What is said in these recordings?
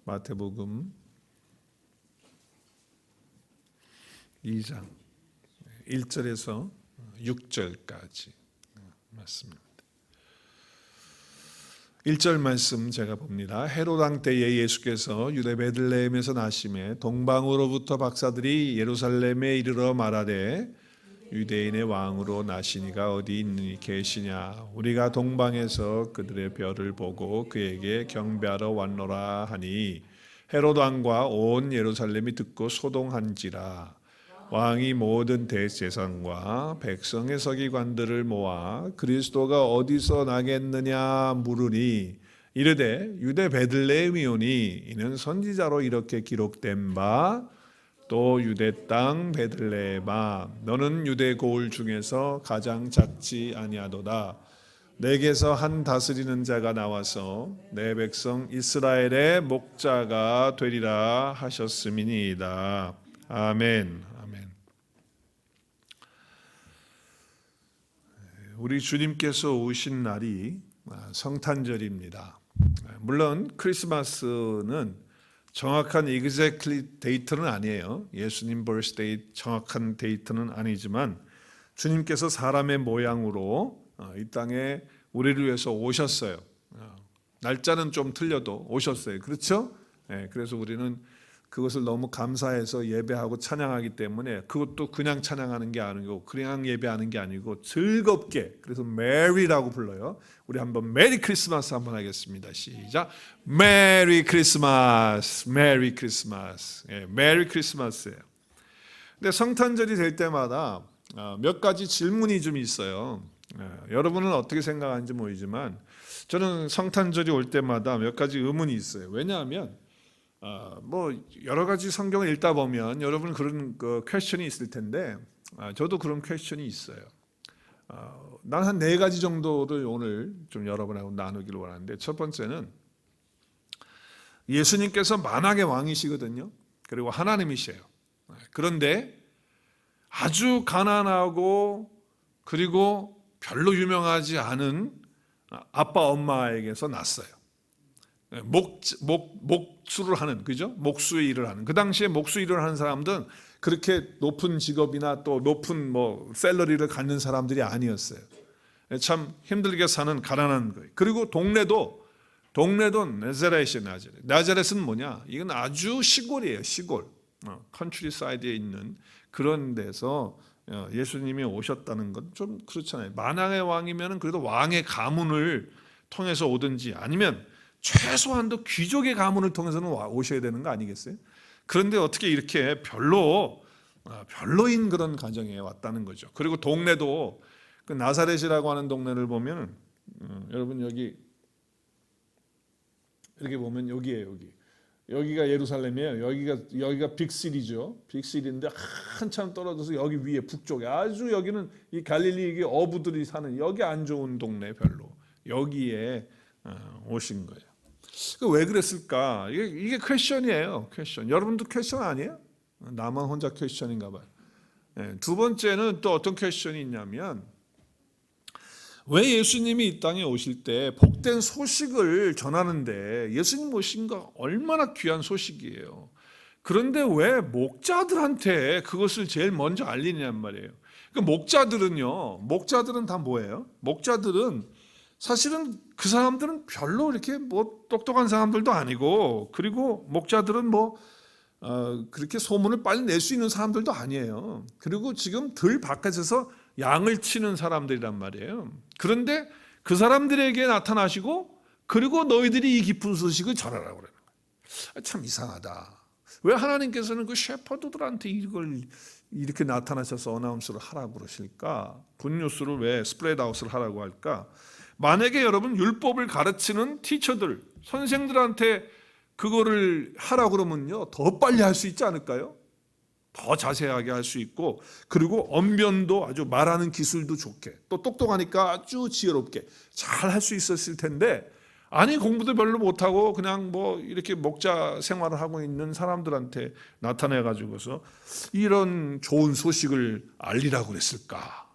마태복음 2장 1절에서 6절까지 맞습니다. 1절 말씀 제가 봅니다. 헤롯 왕 때에 예수께서 유대 베들레헴에서 나심에 동방으로부터 박사들이 예루살렘에 이르러 말하되 유대인의 왕으로 나시니가 어디 있느니 계시냐. 우리가 동방에서 그들의 별을 보고 그에게 경배하러 왔노라 하니 헤롯 왕과 온 예루살렘이 듣고 소동한지라. 왕이 모든 대제사장과 백성의 서기관들을 모아 그리스도가 어디서 나겠느냐 물으니 이르되 유대 베들레헴이오니 이는 선지자로 이렇게 기록된 바 또 유대 땅 베들레헴아 너는 유대 고을 중에서 가장 작지 아니하도다. 내게서 한 다스리는 자가 나와서 내 백성 이스라엘의 목자가 되리라 하셨음이니이다. 아멘. 아멘. 우리 주님께서 오신 날이 성탄절입니다. 물론 크리스마스는 정확한 exactly 데이트는 아니에요. 예수님 birthday 정확한 데이트는 아니지만 주님께서 사람의 모양으로 이 땅에 우리를 위해서 오셨어요. 날짜는 좀 틀려도 오셨어요. 그렇죠? 그래서 우리는 그것을 너무 감사해서 예배하고 찬양하기 때문에 그것도 그냥 찬양하는 게 아니고 그냥 예배하는 게 아니고 즐겁게, 그래서 메리라고 불러요. 우리 한번 메리 크리스마스 한번 하겠습니다. 시작. 메리 크리스마스, 메리 크리스마스. 메리 크리스마스예요. 근데 성탄절이 될 때마다 몇 가지 질문이 좀 있어요. 여러분은 어떻게 생각하는지 모르지만 저는 성탄절이 올 때마다 몇 가지 의문이 있어요. 왜냐하면 뭐 여러 가지 성경을 읽다 보면 여러분 그런 퀘스천이 있을 텐데 저도 그런 퀘스천이 있어요. 난 한 4가지 정도를 오늘 좀 여러분하고 나누기를 원하는데, 첫 번째는 예수님께서 만왕의 왕이시거든요. 그리고 하나님이세요. 그런데 아주 가난하고 그리고 별로 유명하지 않은 아빠 엄마에게서 났어요. 목수를 하는, 그죠? 목수의 일을 하는. 그 당시에 목수 일을 하는 사람들은 그렇게 높은 직업이나 또 높은 샐러리를 갖는 사람들이 아니었어요. 참 힘들게 사는 가난한 거예요. 그리고 동네도 나자렛이에요. 나자렛은 뭐냐? 이건 아주 시골이에요. 시골. 컨트리 사이드에 있는 그런 데서 예수님이 오셨다는 건 좀 그렇잖아요. 만왕의 왕이면 그래도 왕의 가문을 통해서 오든지 아니면 최소한도 귀족의 가문을 통해서는 오셔야 되는 거 아니겠어요? 그런데 어떻게 이렇게 별로인 그런 가정에 왔다는 거죠. 그리고 동네도 그 나사렛이라고 하는 동네를 보면 여러분 여기 이렇게 보면 여기예요. 여기가 예루살렘이에요. 여기가 빅시리죠. 빅시리인데 한참 떨어져서 여기 위에 북쪽에 아주 여기는 이 갈릴리 어부들이 사는 여기 안 좋은 동네 별로 여기에 오신 거예요. 왜 그랬을까? 이게 퀘스천이에요. 퀘스천. 여러분도 퀘스천 아니에요? 나만 혼자 퀘스천인가 봐요. 두 번째는 또 어떤 퀘스천이 있냐면 왜 예수님이 이 땅에 오실 때 복된 소식을 전하는데 예수님 오신 거 얼마나 귀한 소식이에요. 그런데 왜 목자들한테 그것을 제일 먼저 알리냔 말이에요. 목자들은 다 뭐예요? 목자들은 사실은 그 사람들은 별로 이렇게 똑똑한 사람들도 아니고, 그리고 목자들은 그렇게 소문을 빨리 낼 수 있는 사람들도 아니에요. 그리고 지금 들 바깥에서 양을 치는 사람들이란 말이에요. 그런데 그 사람들에게 나타나시고 그리고 너희들이 이 기쁜 소식을 전하라고 그러는 거예요. 참 이상하다. 왜 하나님께서는 그 셰퍼드들한테 이걸 이렇게 나타나셔서 어나운스를 하라고 그러실까? 굿뉴스를 왜 스프레드아웃을 하라고 할까? 만약에 여러분 율법을 가르치는 티처들, 선생들한테 그거를 하라고 그러면요 더 빨리 할 수 있지 않을까요? 더 자세하게 할 수 있고, 그리고 언변도 아주 말하는 기술도 좋게, 또 똑똑하니까 아주 지혜롭게 잘 할 수 있었을 텐데, 아니 공부도 별로 못하고 그냥 이렇게 목자 생활을 하고 있는 사람들한테 나타내 가지고서 이런 좋은 소식을 알리라고 그랬을까?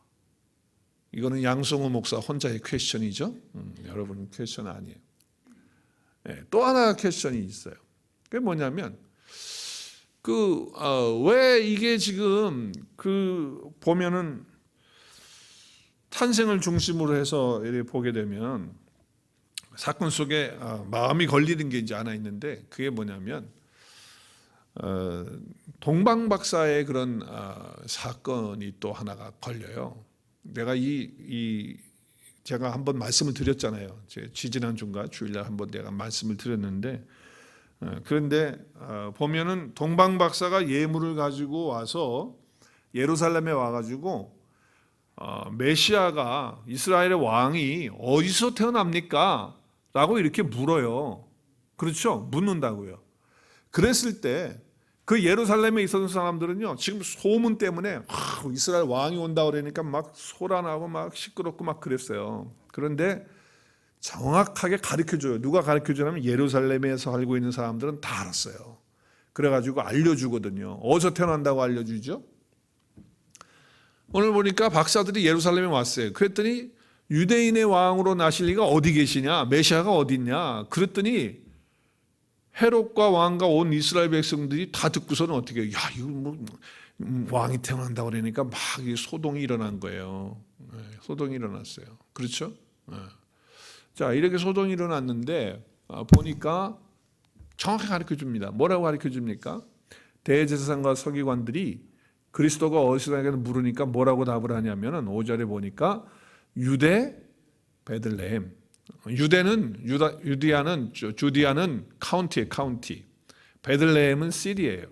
이거는 양성호 목사 혼자의 퀘스천이죠. 여러분 퀘스천 아니에요. 또 하나 퀘스천이 있어요. 그게 뭐냐면 왜 이게 지금 보면은 탄생을 중심으로 해서 이렇게 보게 되면 사건 속에 마음이 걸리는 게 이제 하나 있는데, 그게 뭐냐면 동방박사의 그런 사건이 또 하나가 걸려요. 내가 제가 한번 말씀을 드렸잖아요. 지지난 주인가 주일날 한번 내가 말씀을 드렸는데, 그런데 보면은 동방박사가 예물을 가지고 와서 예루살렘에 와가지고 메시아가 이스라엘의 왕이 어디서 태어납니까? 라고 이렇게 물어요. 그렇죠? 묻는다고요. 그랬을 때 그 예루살렘에 있었던 사람들은요, 지금 소문 때문에 이스라엘 왕이 온다 그러니까 막 소란하고 막 시끄럽고 막 그랬어요. 그런데 정확하게 가르쳐줘요. 누가 가르쳐주냐면 예루살렘에서 살고 있는 사람들은 다 알았어요. 그래가지고 알려주거든요. 어디서 태어난다고 알려주죠? 오늘 보니까 박사들이 예루살렘에 왔어요. 그랬더니 유대인의 왕으로 나실 리가 어디 계시냐? 메시아가 어디 있냐? 그랬더니 헤롯과 왕과 온 이스라엘 백성들이 다 듣고서는 어떻게 해요? 야, 이거 뭐 왕이 태어난다고 그러니까 막 소동이 일어난 거예요. 소동이 일어났어요. 그렇죠? 자, 이렇게 소동이 일어났는데 보니까 정확히 가르쳐 줍니다. 뭐라고 가르쳐 줍니까? 대제사장과 서기관들이 그리스도가 어디서 나냐고 물으니까 뭐라고 답을 하냐면은 5절에 보니까 유대 베들레헴. 주디아는 카운티예요, 카운티. 베들레헴은 시리예요.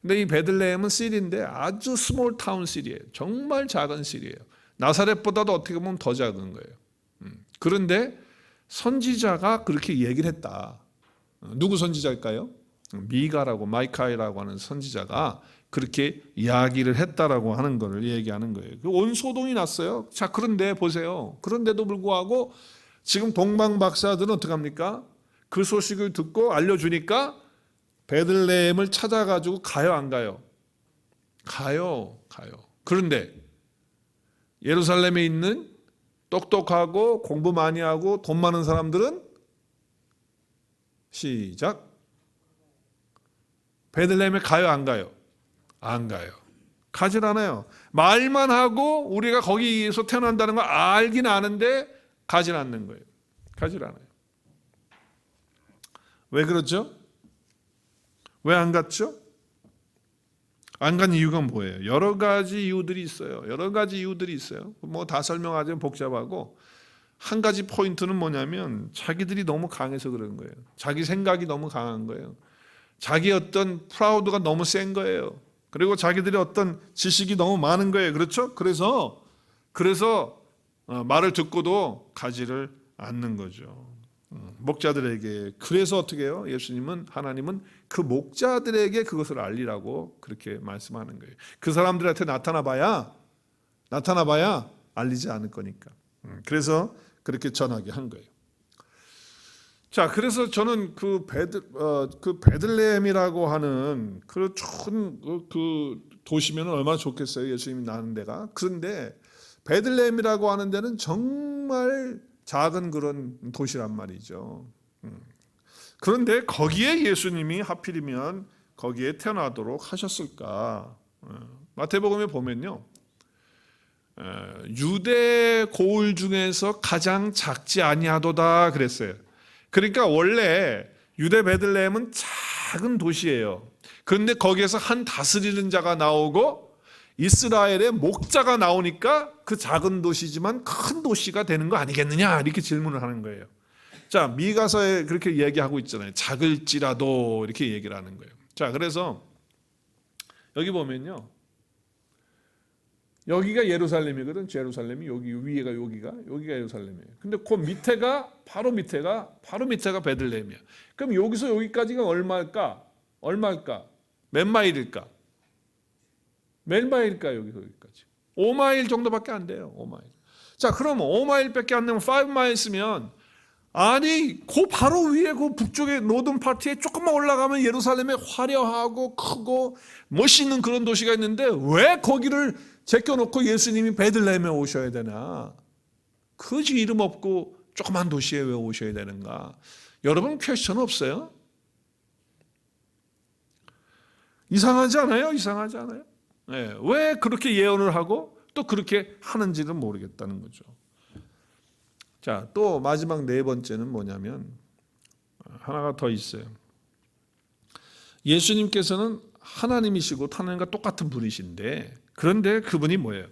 근데 이 베들레헴은 시리인데 아주 스몰 타운 시리예요. 정말 작은 시리예요. 나사렛보다도 어떻게 보면 더 작은 거예요. 그런데 선지자가 그렇게 얘기를 했다. 누구 선지자일까요? 미가라고 마이카이라고 하는 선지자가 그렇게 이야기를 했다라고 하는 것을 얘기하는 거예요. 온 소동이 났어요. 자, 그런데 보세요. 그런데도 불구하고 지금 동방 박사들은 어떻게 합니까? 그 소식을 듣고 알려주니까 베들레헴을 찾아가지고 가요, 안 가요? 가요. 그런데 예루살렘에 있는 똑똑하고 공부 많이 하고 돈 많은 사람들은 시작. 베들레헴에 가요, 안 가요? 안 가요. 가질 않아요. 말만 하고 우리가 거기에서 태어난다는 걸 알긴 아는데 가질 않는 거예요. 가질 않아요. 왜 그렇죠? 왜 안 갔죠? 안 간 이유가 뭐예요? 여러 가지 이유들이 있어요. 뭐 다 설명하자면 복잡하고, 한 가지 포인트는 뭐냐면 자기들이 너무 강해서 그런 거예요. 자기 생각이 너무 강한 거예요. 자기 어떤 프라우드가 너무 센 거예요. 그리고 자기들이 어떤 지식이 너무 많은 거예요. 그렇죠? 그래서 말을 듣고도 가지를 않는 거죠. 목자들에게. 그래서 어떻게 해요? 하나님은 그 목자들에게 그것을 알리라고 그렇게 말씀하는 거예요. 그 사람들한테 나타나봐야 알리지 않을 거니까. 그래서 그렇게 전하게 한 거예요. 자, 그래서 저는 그 베들레헴이라고 하는 그 도시면 얼마나 좋겠어요. 예수님이 나는 데가. 그런데 베들레헴이라고 하는 데는 정말 작은 그런 도시란 말이죠. 그런데 거기에 예수님이 하필이면 거기에 태어나도록 하셨을까? 마태복음에 보면요, 유대 고을 중에서 가장 작지 아니하도다 그랬어요. 그러니까 원래 유대 베들레헴은 작은 도시예요. 그런데 거기에서 한 다스리는 자가 나오고 이스라엘의 목자가 나오니까 그 작은 도시지만 큰 도시가 되는 거 아니겠느냐, 이렇게 질문을 하는 거예요. 자, 미가서에 그렇게 얘기하고 있잖아요. 작을지라도 이렇게 얘기를 하는 거예요. 자, 그래서 여기 보면요, 여기가 예루살렘이거든. 예루살렘이 여기 위에가 여기가 예루살렘이에요. 근데 그 밑에가 바로 밑에가 베들레헴이야. 그럼 여기서 여기까지가 얼마일까? 몇 마일일까? 여기서 여기까지 5마일 정도밖에 안 돼요. 5마일. 자, 그럼 5마일밖에 안 되면 5마일스면, 아니 그 바로 위에 그 북쪽의 노던 파트에 조금만 올라가면 예루살렘에 화려하고 크고 멋있는 그런 도시가 있는데 왜 거기를 제껴놓고 예수님이 베들레헴에 오셔야 되나? 그지 이름 없고 조그만 도시에 왜 오셔야 되는가? 여러분 퀘스천 없어요? 이상하지 않아요? 이상하지 않아요? 네, 왜 그렇게 예언을 하고 또 그렇게 하는지는 모르겠다는 거죠. 자, 또 마지막 네 번째는 뭐냐면 하나가 더 있어요. 예수님께서는 하나님이시고 하나님과 똑같은 분이신데, 그런데 그분이 뭐예요?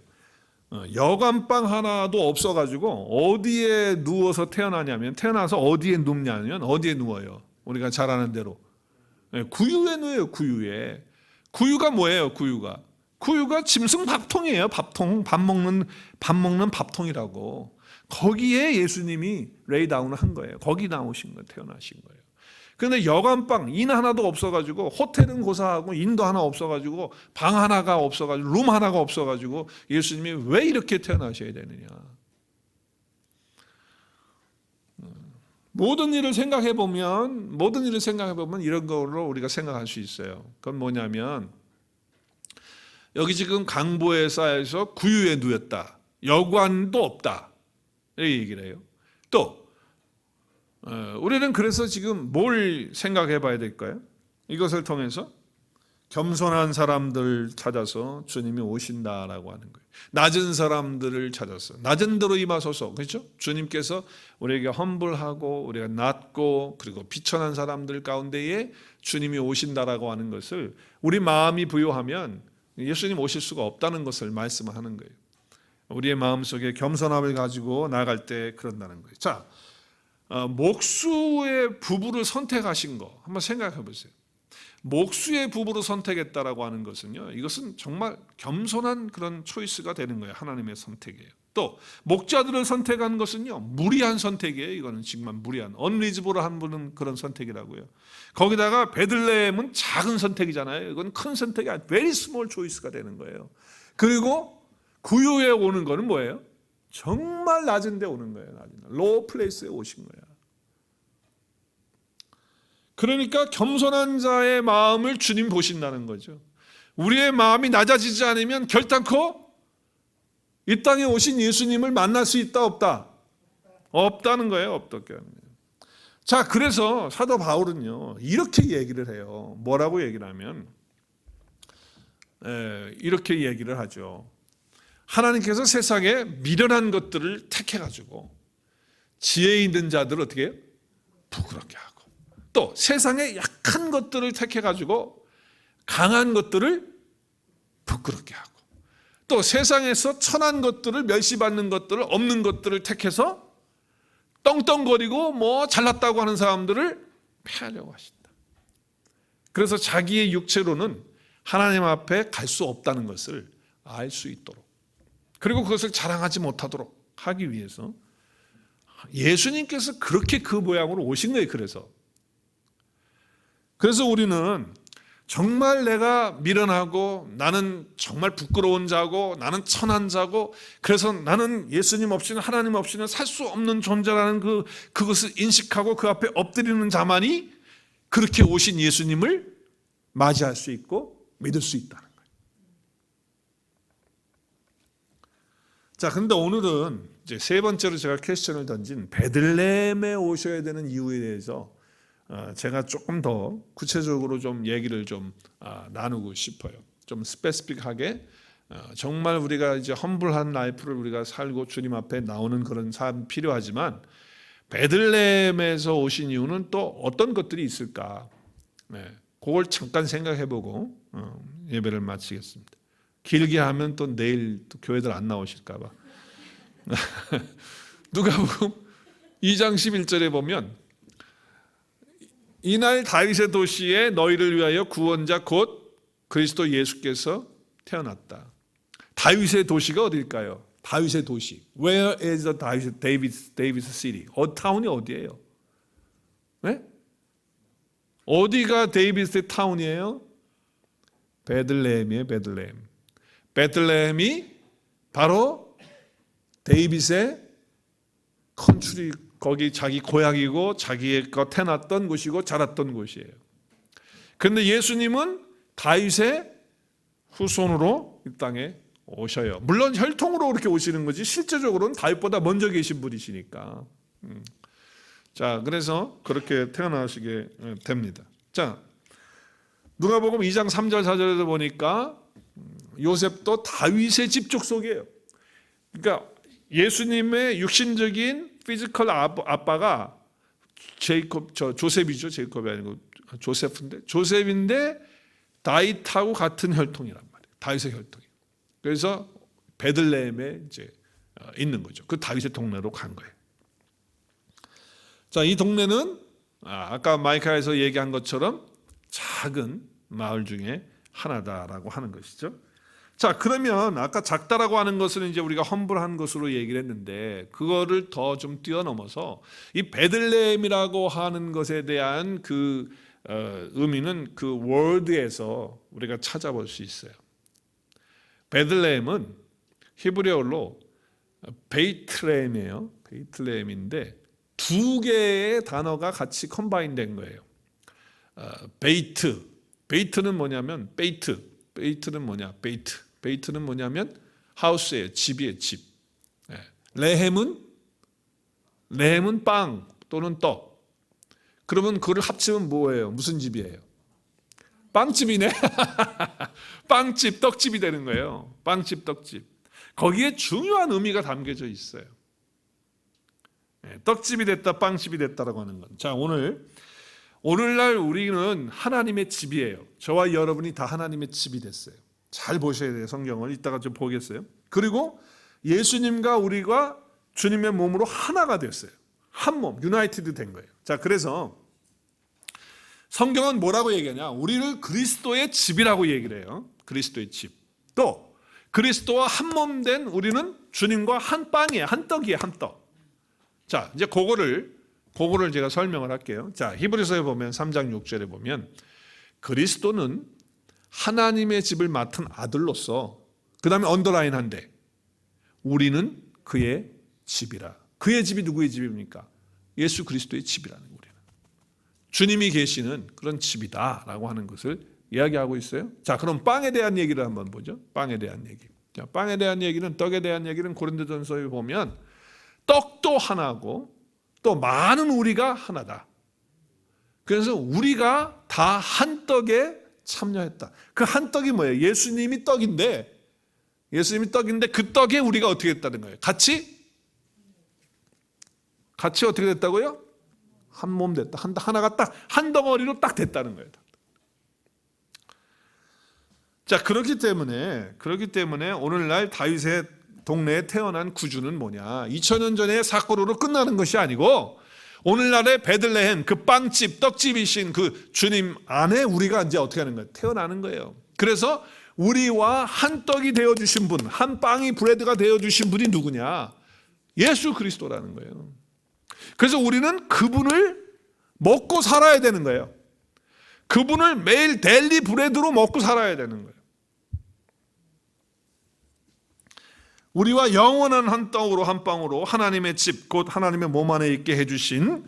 여관방 하나도 없어가지고 어디에 누워서 태어나냐면, 태어나서 어디에 눕냐면 어디에 누워요? 우리가 잘 아는 대로 구유에 누워요. 구유에. 구유가 뭐예요? 구유가 짐승 밥통이에요. 밥통. 밥 먹는 밥통이라고. 거기에 예수님이 레이다운을 한 거예요. 거기 나오신 거예요. 태어나신 거예요. 그런데 여관방 인 하나도 없어가지고, 호텔은 고사하고 인도 하나 없어가지고, 방 하나가 없어가지고, 룸 하나가 없어가지고 예수님이 왜 이렇게 태어나셔야 되느냐? 모든 일을 생각해 보면 이런 걸로 우리가 생각할 수 있어요. 그건 뭐냐면, 여기 지금 강보에 쌓여서 구유에 누웠다. 여관도 없다. 이렇게 얘기를 해요. 또 우리는 그래서 지금 뭘 생각해 봐야 될까요? 이것을 통해서 겸손한 사람들 찾아서 주님이 오신다라고 하는 거예요. 낮은 사람들을 찾아서 낮은 데로 임하소서. 그렇죠? 주님께서 우리에게 험불하고 우리가 낮고 그리고 비천한 사람들 가운데에 주님이 오신다라고 하는 것을 우리 마음이 부요하면 예수님 오실 수가 없다는 것을 말씀하는 거예요. 우리의 마음속에 겸손함을 가지고 나아갈 때 그런다는 거예요. 자, 목수의 부부를 선택하신 거 한번 생각해 보세요. 목수의 부부를 선택했다라고 하는 것은요, 이것은 정말 겸손한 그런 초이스가 되는 거예요. 하나님의 선택이에요. 또 목자들을 선택한 것은요, 무리한 선택이에요. 이거는 정말 무리한, 언리즈블한 분은 그런 선택이라고요. 거기다가 베들레헴은 작은 선택이잖아요. 이건 큰 선택이 아니라 very small choice가 되는 거예요. 그리고 구유에 오는 거는 뭐예요? 정말 낮은 데 오는 거예요. 로우 플레이스에 오신 거예요. 그러니까 겸손한 자의 마음을 주님 보신다는 거죠. 우리의 마음이 낮아지지 않으면 결단코 이 땅에 오신 예수님을 만날 수 있다 없다? 없다는 거예요. 없다는 거예요. 자, 그래서 사도 바울은요 이렇게 얘기를 해요. 뭐라고 얘기를 하면 이렇게 얘기를 하죠. 하나님께서 세상에 미련한 것들을 택해가지고 지혜 있는 자들을 어떻게 해요? 부끄럽게 하고, 또 세상에 약한 것들을 택해가지고 강한 것들을 부끄럽게 하고, 또 세상에서 천한 것들을 멸시받는 것들을, 없는 것들을 택해서 떵떵거리고 뭐 잘났다고 하는 사람들을 패하려고 하신다. 그래서 자기의 육체로는 하나님 앞에 갈 수 없다는 것을 알 수 있도록, 그리고 그것을 자랑하지 못하도록 하기 위해서 예수님께서 그렇게 그 모양으로 오신 거예요. 그래서 우리는 정말 내가 미련하고 나는 정말 부끄러운 자고 나는 천한 자고, 그래서 나는 예수님 없이는, 하나님 없이는 살 수 없는 존재라는 그것을 인식하고 그 앞에 엎드리는 자만이 그렇게 오신 예수님을 맞이할 수 있고 믿을 수 있다는 거예요. 자, 근데 오늘은 이제 세 번째로 제가 퀘스천을 던진 베들레헴에 오셔야 되는 이유에 대해서 제가 조금 더 구체적으로 좀 얘기를 좀 나누고 싶어요. 좀 스페시픽하게 정말 우리가 이제 험블한 라이프를 우리가 살고 주님 앞에 나오는 그런 삶이 필요하지만, 베들레헴에서 오신 이유는 또 어떤 것들이 있을까? 그걸 잠깐 생각해보고 예배를 마치겠습니다. 길게 하면 또 내일 또 교회들 안 나오실까 봐. 누가복음 2장 11절에 보면, 이날 다윗의 도시에 너희를 위하여 구원자 곧 그리스도 예수께서 태어났다. 다윗의 도시가 어딜까요? 다윗의 도시. Where is the David's city? 타운이 어디예요? 네? 어디가 데이비스의 타운이에요? 베들레헴이에요. 베들레헴이 바로 데이빗의 컨트리, 거기 자기 고향이고 자기가 태어났던 곳이고 자랐던 곳이에요. 그런데 예수님은 다윗의 후손으로 이 땅에 오셔요. 물론 혈통으로 그렇게 오시는 거지 실제적으로는 다윗보다 먼저 계신 분이시니까. 자, 그래서 그렇게 태어나시게 됩니다. 자, 누가복음 2장 3절 4절에도 보니까 요셉도 다윗의 집 족속이에요. 그러니까 예수님의 육신적인 피지컬 아빠가 조셉이죠. 제이콥이 아니고 조셉인데 다윗하고 같은 혈통이란 말이에요. 다윗의 혈통이. 그래서 베들레헴에 이제 있는 거죠. 그 다윗의 동네로 간 거예요. 자, 이 동네는 아까 마이카에서 얘기한 것처럼 작은 마을 중에 하나다라고 하는 것이죠. 자, 그러면 아까 작다라고 하는 것은 이제 우리가 험불한 것으로 얘기를 했는데 그거를 더 좀 뛰어넘어서 이 베들레헴이라고 하는 것에 대한 그 의미는 그 월드에서 우리가 찾아볼 수 있어요. 베들레헴은 히브리어로 베이틀레헴이에요. 베이틀레헴인데 두 개의 단어가 같이 컴바인 된 거예요. 베이트는 뭐냐면 베이트는 뭐냐? 베이트는 뭐냐면 하우스예요. 집이에요. 집. 레헴은 빵 또는 떡. 그러면 그걸 합치면 뭐예요? 무슨 집이에요? 빵집이네. 빵집, 떡집이 되는 거예요. 빵집, 떡집. 거기에 중요한 의미가 담겨져 있어요. 떡집이 됐다, 빵집이 됐다라고 하는 건. 자, 오늘날 우리는 하나님의 집이에요. 저와 여러분이 다 하나님의 집이 됐어요. 잘 보셔야 돼요. 성경을 이따가 좀 보겠어요. 그리고 예수님과 우리가 주님의 몸으로 하나가 됐어요. 한 몸, 유나이티드 된 거예요. 자, 그래서 성경은 뭐라고 얘기하냐? 우리를 그리스도의 집이라고 얘기를 해요. 그리스도의 집. 또 그리스도와 한 몸 된 우리는 주님과 한 빵이에요. 한 떡이에요. 한 떡. 자, 이제 그거를 제가 설명을 할게요. 자, 히브리서에 보면 3장 6절에 보면 그리스도는 하나님의 집을 맡은 아들로서 그 다음에 언더라인 한데 우리는 그의 집이라. 그의 집이 누구의 집입니까? 예수 그리스도의 집이라는 거예요. 우리는 주님이 계시는 그런 집이다라고 하는 것을 이야기하고 있어요. 자, 그럼 빵에 대한 얘기를 한번 보죠. 빵에 대한 얘기. 자, 빵에 대한 얘기는 떡에 대한 얘기는 고린도전서에 보면 떡도 하나고 또 많은 우리가 하나다. 그래서 우리가 다 한 떡에 참여했다. 그 한 떡이 뭐예요? 예수님이 떡인데 그 떡에 우리가 어떻게 됐다는 거예요? 같이 어떻게 됐다고요? 한 몸 됐다. 하나가 딱 한 덩어리로 딱 됐다는 거예요. 자, 그렇기 때문에 오늘날 다윗의 동네에 태어난 구주는 뭐냐? 2000년 전의 사건으로 끝나는 것이 아니고 오늘날의 베들레헴 그 빵집, 떡집이신 그 주님 안에 우리가 이제 어떻게 하는 거예요? 태어나는 거예요. 그래서 우리와 한 떡이 되어주신 분, 한 빵이 브레드가 되어주신 분이 누구냐? 예수 그리스도라는 거예요. 그래서 우리는 그분을 먹고 살아야 되는 거예요. 그분을 매일 데일리 브레드로 먹고 살아야 되는 거예요. 우리와 영원한 한 떡으로 한 빵으로 하나님의 집, 곧 하나님의 몸 안에 있게 해주신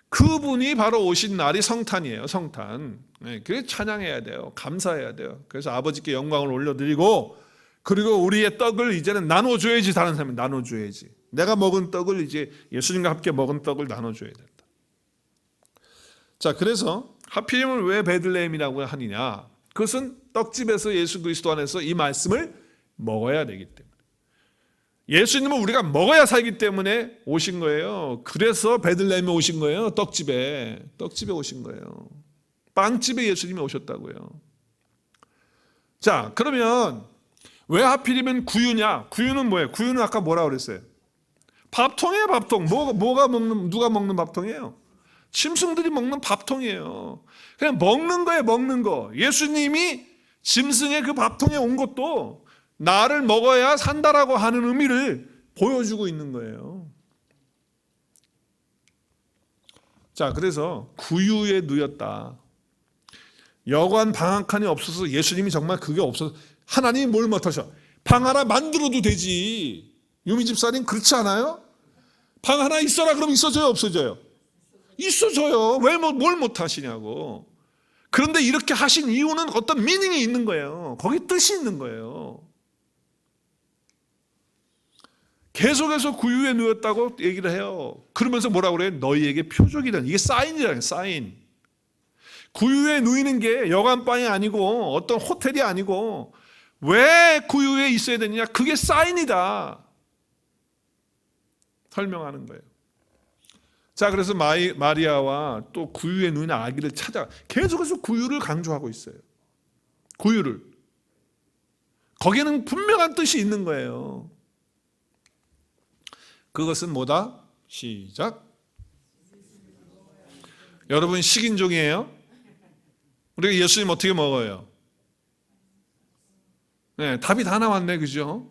그분이 바로 오신 날이 성탄이에요. 성탄. 그래서 찬양해야 돼요. 감사해야 돼요. 그래서 아버지께 영광을 올려드리고 그리고 우리의 떡을 이제는 나눠줘야지. 다른 사람이 나눠줘야지. 내가 먹은 떡을 이제 예수님과 함께 먹은 떡을 나눠줘야 된다. 자, 그래서 하필이면 왜 베들레헴이라고 하느냐? 그것은 떡집에서 예수 그리스도 안에서 이 말씀을 먹어야 되기 때문에. 예수님은 우리가 먹어야 살기 때문에 오신 거예요. 그래서 베들레헴에 오신 거예요. 떡집에 오신 거예요. 빵집에 예수님이 오셨다고요. 자, 그러면 왜 하필이면 구유냐? 구유는 뭐예요? 구유는 아까 뭐라고 그랬어요? 밥통이에요. 밥통. 누가 먹는 밥통이에요? 짐승들이 먹는 밥통이에요. 그냥 먹는 거예요. 먹는 거. 예수님이 짐승의 그 밥통에 온 것도 나를 먹어야 산다라고 하는 의미를 보여주고 있는 거예요. 자, 그래서 구유에 누였다. 여관 방 한 칸이 없어서 예수님이 정말 그게 없어서 하나님이 뭘 못하셔? 방 하나 만들어도 되지. 유미 집사님 그렇지 않아요? 방 하나 있어라 그럼 있어져요? 없어져요? 있어져요. 왜 뭘 못하시냐고. 그런데 이렇게 하신 이유는 어떤 미닝이 있는 거예요. 거기 뜻이 있는 거예요. 계속해서 구유에 누웠다고 얘기를 해요. 그러면서 뭐라고 그래요? 너희에게 표적이다. 이게 사인이라는 사인. 구유에 누이는 게 여관방이 아니고 어떤 호텔이 아니고 왜 구유에 있어야 되느냐? 그게 사인이다. 설명하는 거예요. 자, 그래서 마리아와 또 구유에 누이는 아기를 찾아 계속해서 구유를 강조하고 있어요. 구유를. 거기에는 분명한 뜻이 있는 거예요. 그것은 뭐다? 시작. 여러분 식인종이에요? 우리가 예수님 어떻게 먹어요? 네, 답이 다 나왔네, 그죠?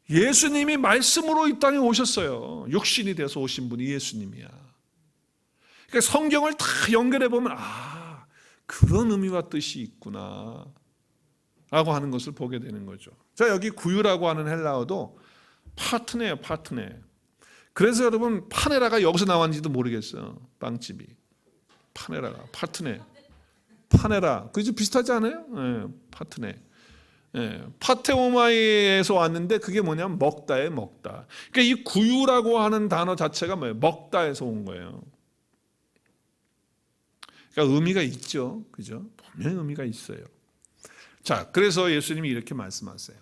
예수님이 말씀으로 이 땅에 오셨어요. 육신이 돼서 오신 분이 예수님이야. 그러니까 성경을 다 연결해 보면 그런 의미와 뜻이 있구나 라고 하는 것을 보게 되는 거죠. 자, 여기 구유라고 하는 헬라어도 파트네예요, 파트네. 그래서 여러분 파네라가 여기서 나왔는지도 모르겠어요. 빵집이 파네라가 파트네, 파네라 그죠? 비슷하지 않아요? 네, 파트네. 네, 파테오마이에서 왔는데 그게 뭐냐면 먹다에 먹다. 그러니까 이 구유라고 하는 단어 자체가 뭐예요? 먹다에서 온 거예요. 그러니까 의미가 있죠, 그죠? 분명히 의미가 있어요. 자, 그래서 예수님이 이렇게 말씀하세요.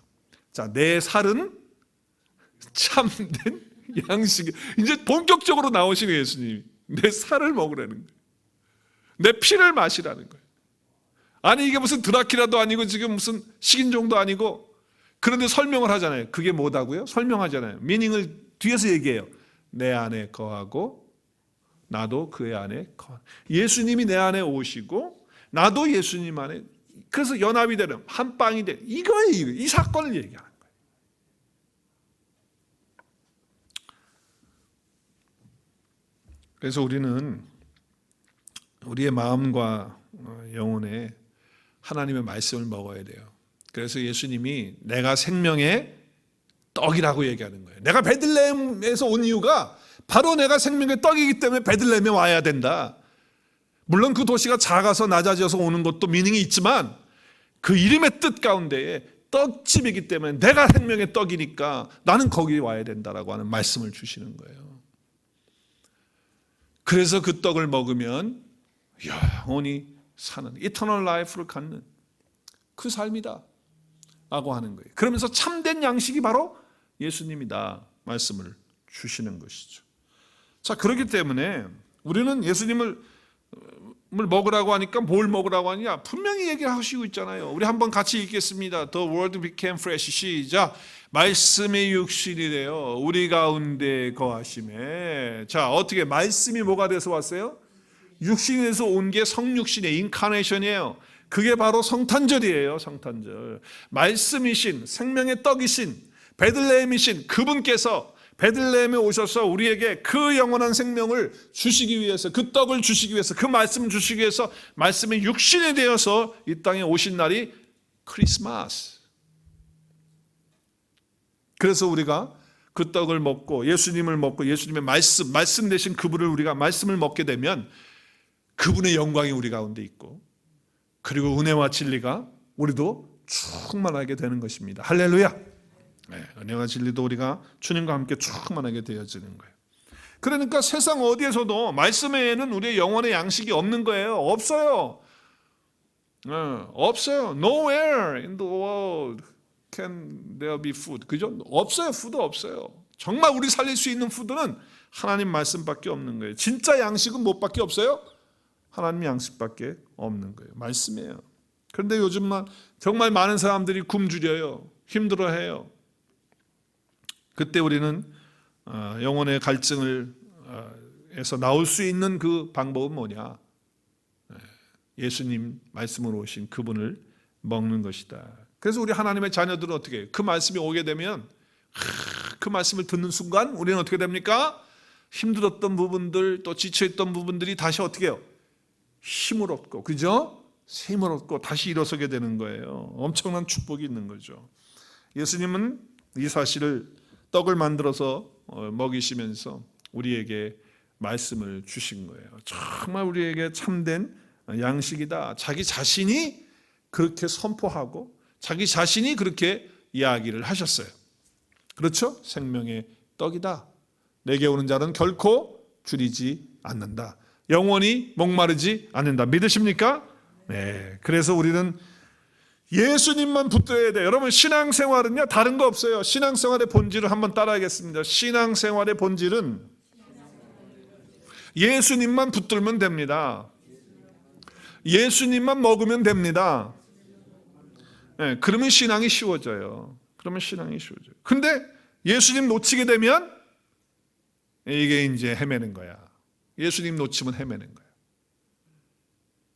자, 내 살은 참된 양식. 이제 본격적으로 나오시는 예수님이 내 살을 먹으라는 거예요. 내 피를 마시라는 거예요. 아니 이게 무슨 드라큘라도 아니고 지금 무슨 식인종도 아니고 그런데 설명을 하잖아요. 그게 뭐다고요? 설명하잖아요. 미닝을 뒤에서 얘기해요. 내 안에 거하고 나도 그의 안에 거하고. 예수님이 내 안에 오시고 나도 예수님 안에, 그래서 연합이 되는 한 빵이 되는 이거예요. 이 사건을 얘기하는 거예요. 그래서 우리는 우리의 마음과 영혼에 하나님의 말씀을 먹어야 돼요. 그래서 예수님이 내가 생명의 떡이라고 얘기하는 거예요. 내가 베들레헴에서 온 이유가 바로 내가 생명의 떡이기 때문에 베들레헴에 와야 된다. 물론 그 도시가 작아서 낮아져서 오는 것도 미닝이 있지만 그 이름의 뜻 가운데에 떡집이기 때문에 내가 생명의 떡이니까 나는 거기 와야 된다라고 하는 말씀을 주시는 거예요. 그래서 그 떡을 먹으면 영원히 사는 이터널 라이프를 갖는 그 삶이다 라고 하는 거예요. 그러면서 참된 양식이 바로 예수님이다 말씀을 주시는 것이죠. 자, 그렇기 때문에 우리는 예수님을 먹으라고 하니까 뭘 먹으라고 하냐 분명히 얘기하시고 있잖아요. 우리 한번 같이 읽겠습니다. The word became flesh. 시작. 말씀이 육신이 되어 우리 가운데 거하심에. 자, 어떻게 말씀이 뭐가 돼서 왔어요? 육신이 돼서 온 게 성육신의 인카네이션이에요. 그게 바로 성탄절이에요. 성탄절. 말씀이신 생명의 떡이신 베들레헴이신 그분께서 베들레헴에 오셔서 우리에게 그 영원한 생명을 주시기 위해서, 그 떡을 주시기 위해서, 그 말씀을 주시기 위해서 말씀이 육신이 되어서 이 땅에 오신 날이 크리스마스. 그래서 우리가 그 떡을 먹고 예수님을 먹고 예수님의 말씀 되신 그분을 우리가 말씀을 먹게 되면 그분의 영광이 우리 가운데 있고 그리고 은혜와 진리가 우리도 충만하게 되는 것입니다. 할렐루야. 네, 은혜와 진리도 우리가 주님과 함께 충만하게 되어지는 거예요. 그러니까 세상 어디에서도 말씀 외에는 우리의 영혼의 양식이 없는 거예요. 없어요. 없어요. Nowhere in the world can there be food. 그죠? 없어요. 푸드 없어요. 정말 우리 살릴 수 있는 푸드는 하나님 말씀밖에 없는 거예요. 진짜 양식은 뭐밖에 없어요? 하나님 양식밖에 없는 거예요. 말씀이에요. 그런데 요즘만 정말 많은 사람들이 굶주려요. 힘들어해요. 그때 우리는 영혼의 갈증을 에서 나올 수 있는 그 방법은 뭐냐? 예수님 말씀으로 오신 그분을 먹는 것이다. 그래서 우리 하나님의 자녀들은 어떻게 해요? 그 말씀이 오게 되면 그 말씀을 듣는 순간 우리는 어떻게 됩니까? 힘들었던 부분들 또 지쳐있던 부분들이 다시 어떻게 해요? 힘을 얻고, 그죠? 힘을 얻고 다시 일어서게 되는 거예요. 엄청난 축복이 있는 거죠. 예수님은 이 사실을 떡을 만들어서 먹이시면서 우리에게 말씀을 주신 거예요. 정말 우리에게 참된 양식이다. 자기 자신이 그렇게 선포하고 자기 자신이 그렇게 이야기를 하셨어요. 그렇죠? 생명의 떡이다. 내게 오는 자는 결코 줄이지 않는다. 영원히 목마르지 않는다. 믿으십니까? 네. 그래서 우리는 예수님만 붙들어야 돼요. 여러분, 신앙생활은요 다른 거 없어요. 신앙생활의 본질을 한번 따라하겠습니다. 신앙생활의 본질은 예수님만 붙들면 됩니다. 예수님만 먹으면 됩니다. 네, 그러면 신앙이 쉬워져요. 근데 예수님 놓치게 되면 이게 이제 헤매는 거야. 예수님 놓치면 헤매는 거야.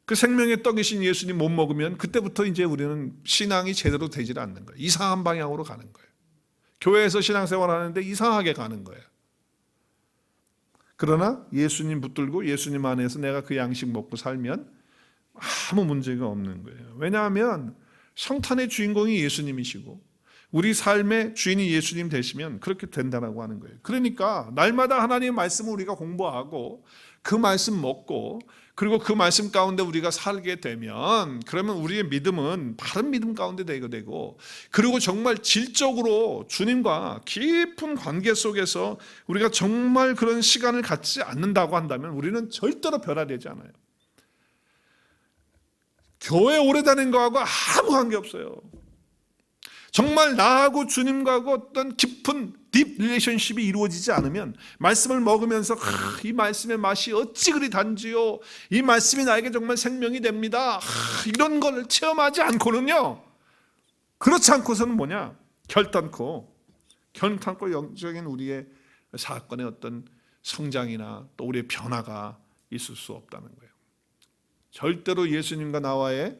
그 생명의 떡이신 예수님 못 먹으면 그때부터 이제 우리는 신앙이 제대로 되질 않는 거예요. 이상한 방향으로 가는 거예요. 교회에서 신앙생활 하는데 이상하게 가는 거예요. 그러나 예수님 붙들고 예수님 안에서 내가 그 양식 먹고 살면 아무 문제가 없는 거예요. 왜냐하면 성탄의 주인공이 예수님이시고 우리 삶의 주인이 예수님 되시면 그렇게 된다라고 하는 거예요. 그러니까 날마다 하나님의 말씀을 우리가 공부하고 그 말씀 먹고 그리고 그 말씀 가운데 우리가 살게 되면 그러면 우리의 믿음은 바른 믿음 가운데 되게 되고 그리고 정말 질적으로 주님과 깊은 관계 속에서 우리가 정말 그런 시간을 갖지 않는다고 한다면 우리는 절대로 변화되지 않아요. 교회 오래 다닌 거하고 아무 관계 없어요. 정말 나하고 주님과하고 어떤 깊은 딥 릴레이션십이 이루어지지 않으면 말씀을 먹으면서 이 말씀의 맛이 어찌 그리 단지요, 이 말씀이 나에게 정말 생명이 됩니다, 이런 걸 체험하지 않고는요, 그렇지 않고서는 뭐냐, 결단코 영적인 우리의 사건의 어떤 성장이나 또 우리의 변화가 있을 수 없다는 거예요. 절대로 예수님과 나와의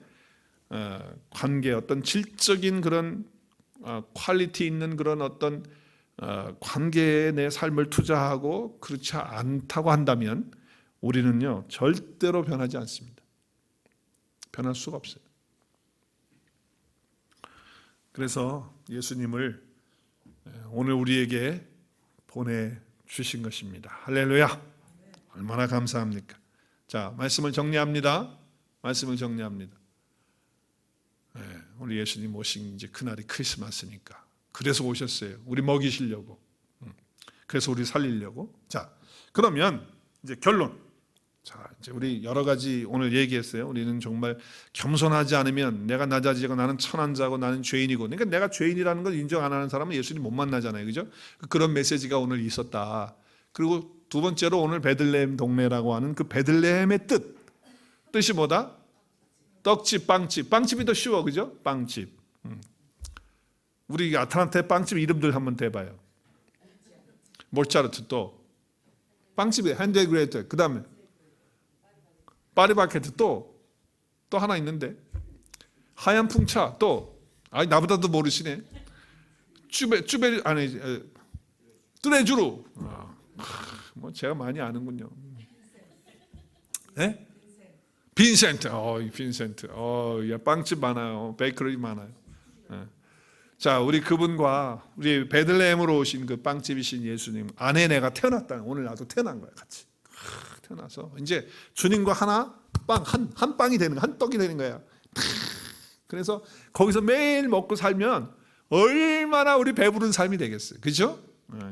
관계, 어떤 질적인 그런 퀄리티 있는 그런 어떤 관계에 내 삶을 투자하고 그렇지 않다고 한다면 우리는요 절대로 변하지 않습니다. 변할 수가 없어요. 그래서 예수님을 오늘 우리에게 보내주신 것입니다. 할렐루야. 얼마나 감사합니까? 자, 말씀을 정리합니다. 우리 예수님 오신 이제 그날이 크리스마스니까 그래서 오셨어요. 우리 먹이시려고. 그래서 우리 살리려고. 자, 그러면 이제 결론. 자, 이제 우리 여러 가지 오늘 얘기했어요. 우리는 정말 겸손하지 않으면 내가 낮아지고 나는 천한 자고 나는 죄인이고. 그러니까 내가 죄인이라는 걸 인정 안 하는 사람은 예수님 못 만나잖아요. 그죠? 그런 메시지가 오늘 있었다. 그리고 두 번째로 오늘 베들레헴 동네라고 하는 그 베들레헴의 뜻이 뭐다? 떡집, 빵집이 더 쉬워, 그죠? 빵집. 우리 아틀란타의 빵집 이름들 한번 대봐요. 모차르트, 또 빵집이 핸드그레이트, 그 다음에 파리바게트, 또 하나 있는데 하얀 풍차, 또 나보다도 모르시네. 뚜레쥬르. 뭐 제가 많이 아는군요. 네? 빈센트. 빈센트. 빵집 많아요. 베이커리 많아요. 자, 우리 그분과 우리 베들레헴으로 오신 그 빵집이신 예수님 안에 내가 태어났다. 오늘 나도 태어난 거야, 같이. 태어나서 이제 주님과 한 빵이 되는 거야, 한 떡이 되는 거야. 그래서 거기서 매일 먹고 살면 얼마나 우리 배부른 삶이 되겠어요, 그렇죠?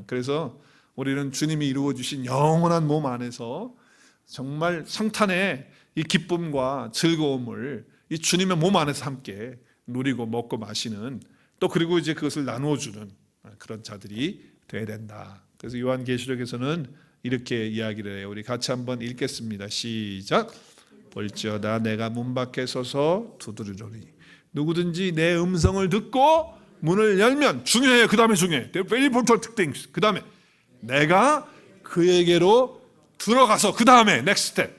그래서 우리는 주님이 이루어 주신 영원한 몸 안에서 정말 성탄의 이 기쁨과 즐거움을 이 주님의 몸 안에서 함께 누리고 먹고 마시는, 또 그리고 이제 그것을 나누어 주는 그런 자들이 되어야 된다. 그래서 요한계시록에서는 이렇게 이야기를 해요. 우리 같이 한번 읽겠습니다. 시작. 볼지어다 내가 문 밖에 서서 두드리노니 누구든지 내 음성을 듣고 문을 열면, 중요해요. 그 다음에 중요해. Very important things. 그 다음에 내가 그에게로 들어가서, 그 다음에 next step,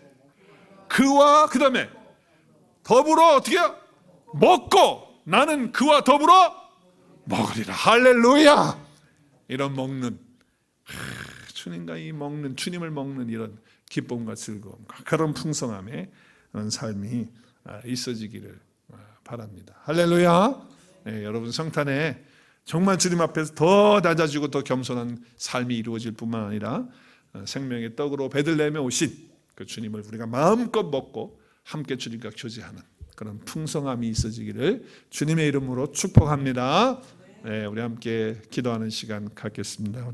그와 그 다음에 더불어 어떻게 해요? 먹고 나는 그와 더불어 먹으리라. 할렐루야. 이런 먹는, 주님과 이 먹는, 주님을 먹는 이런 기쁨과 즐거움과 그런 풍성함의 그런 삶이 있어지기를 바랍니다. 할렐루야. 네, 여러분 성탄에 정말 주님 앞에서 더 낮아지고 더 겸손한 삶이 이루어질 뿐만 아니라 생명의 떡으로 베들레헴에 오신 그 주님을 우리가 마음껏 먹고 함께 주님과 교제하는 그런 풍성함이 있어지기를 주님의 이름으로 축복합니다. 네, 우리 함께 기도하는 시간 갖겠습니다. 우리